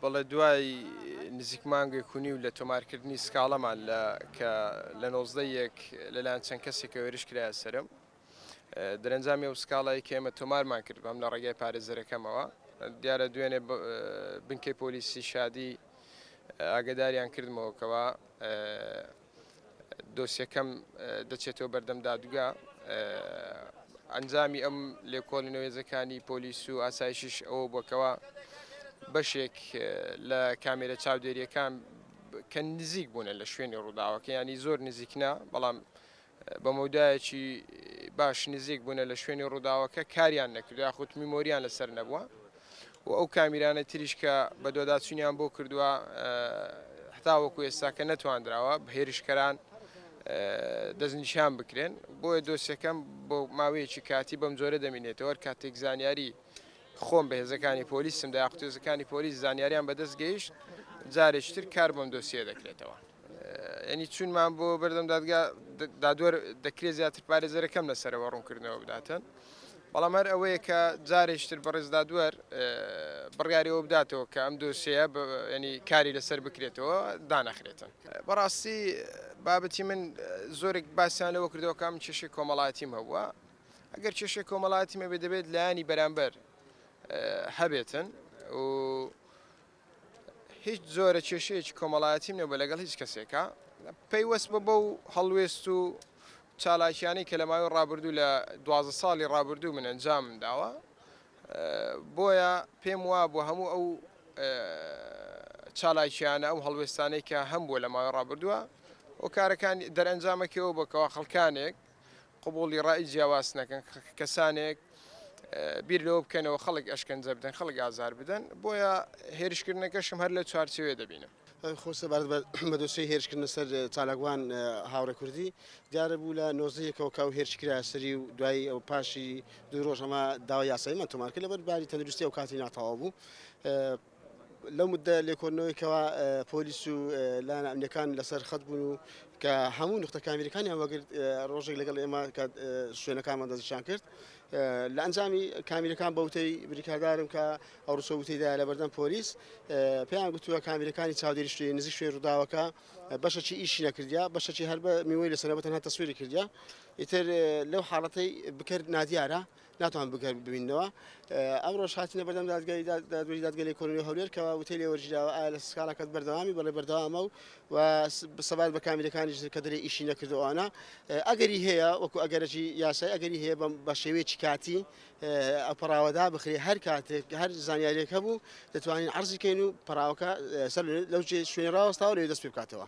بەڵێ دوای نزیک مانگێک و نیو لە تۆمارکردنی سکاڵەمان کە لە 19 لەلایەن چەند کەسێکە وێرش کرایە سرم دەرەنجامی ئەو سکاڵایی کە ئێمە تۆمارمان کرد بەم لە ڕێگای پارێزەرەکەمەوە دیارە دوێنێ بنکەی پۆلیسی شادی ئاگداریان کردمەوەکەوە دۆسیەکەم دەچێتەوە بەردەم دادگا ئەنجامی ئەم لێکۆڵینەوەیەزەکانی پۆلیس و ئاسایشیش ئەوە بووەکەوە بەشێک لە کامێرە چاودێریەکان کە نزیک بوونە لە شوێنی ڕووداوەکە ینی زۆر نزیکنە بەڵام بە مەودایەکی باش نزیک بوونە لە شوێنی ڕووداوەکە کاریان نەکرد یاخود میمۆریان لەسەر نەبووە و ئەو کامیرانە تریش کە بە دۆداچوونیان بۆ کردووە هەتاوەکو ئێستا کە نەتواندراوە بە هێرشکەران دەستنیشان بکرێن بۆیە دۆسیەکەم بۆ ماوەیەکی کاتی بەم جۆرە دەمێنێتەوە کاتێک زانیاری خۆم بە هێزەکانی پۆلیسم داخت هێزەکانی پۆلیس زانیاریان بەدەست گەیشت جارێکتر کار بەم دۆسیە دەکرێتەوە ینی چونمان بۆ بەردەم دادوەر دەکرێت زیاتر پارێزەرەکەم لەسەرەوە ڕوونکردنەوە بداتن بەڵام هەر ئەوەیە کە جارێکتر بەڕێز دادوەر بڕیاریەوە بداتەوە کە ئەم دۆسیە ینی کاری لەسەر بکرێتەوە دانەخرێتن بەڕاستی بابەتی من زۆرێک باسییان لەوە کردەوە کام کێشەی کۆمەڵایەتیم هەبووە ئەگەر کێشەی کۆمەڵایەتیمە بێ دەبێت لایانی بەرامبەر هەبێتن و هیچ زۆرە کێشەیەکی کۆمەڵایەتیم نەبووە لەگەڵ هیچ کەسێکە پەیوەست بە بەو هەڵوێست و چالاکیانەی کە لە ماوەی ڕابردوو لە 12 ساڵی ڕابردوو من ئەنجامم داوە بۆیە پێم وابوو هەموو ئەو چالاکیانە ئەو هەڵوێستانەی کە هەم بووە لە ماوەی ڕابردووە و کارەکانی دەرەنجامەکەەوە بکەوە خەڵکانێک قوبوڵی ڕای جیاواز نەکەن کەسانێک بیر لەوە بکەنەوە خەڵک ئەشکەنجە بدەن خەڵک ئازار بدەن بۆیە هێرشکردنەکەشم هەر لە چوارچێوێ دەبینم خۆسە بە دۆسەی هێرشکردنە سەر چالاکوان هاوڕێ کوردی دیارە بوو لە 19ەوە کاو هێرشکرا سەری و دوای ئەو پاشی دوی ڕۆژ ئەمە داوای یاساییمان تۆمارکرد لەبەر باری تەندروستی ئەو کاتی ناتەواو بوو لەو مدە لێکۆڵینەوەیەکەوە پۆلیس و لایەنە ئەمنیەکان لەسەر خەت بوون و کە هەموو نقطە کامیرەکانیان وەگرت ڕۆژێک لەگەڵ ئێمە شوێنەکانمان دەستنیشان کرد لە ئەنجامی کامیرەکان بەوتەی بریکاردارم کە ئەو ڕوسە وتەیدا لە بەردەم پۆلیس پێیان گوتووە کامیرەکانی چاودێری شوێن نزیک شوێن ڕووداوەکە بەشەکی ئیشی نەکردیا بەشەکی هەر بە میوەی لەسەرەوە تەنها تەسویری کردیا ئیتر لەو حاڵەتەی بکرد نادیارە ناتوان بگەر ببینەوە ئەمڕۆژ هاتینە بەردەم دادگای دادگای کۆنیۆ هەولێر کەوا وتەی لێ وەرجراوە ئایا لە سکاڵەکەت بەردەوامی بەڵێ بەردەوامە و سەبات بە کامیرەکانی کە دەرێ ئیشی نەکردەوەوانە ئەگەری هەیە وەکو ئەگەرەی یاسای ئەگەری هەیە بە شێوەیەکی کاتی ئەپەراوەدا بخرێ هەر کاتێک هەر زانیاریەک هەبوو دەتوانین عەرزی کەین و پەراوەکە سەر لەو شوێنی ڕاوەستاوە لێ دەست پێ بکاتەوە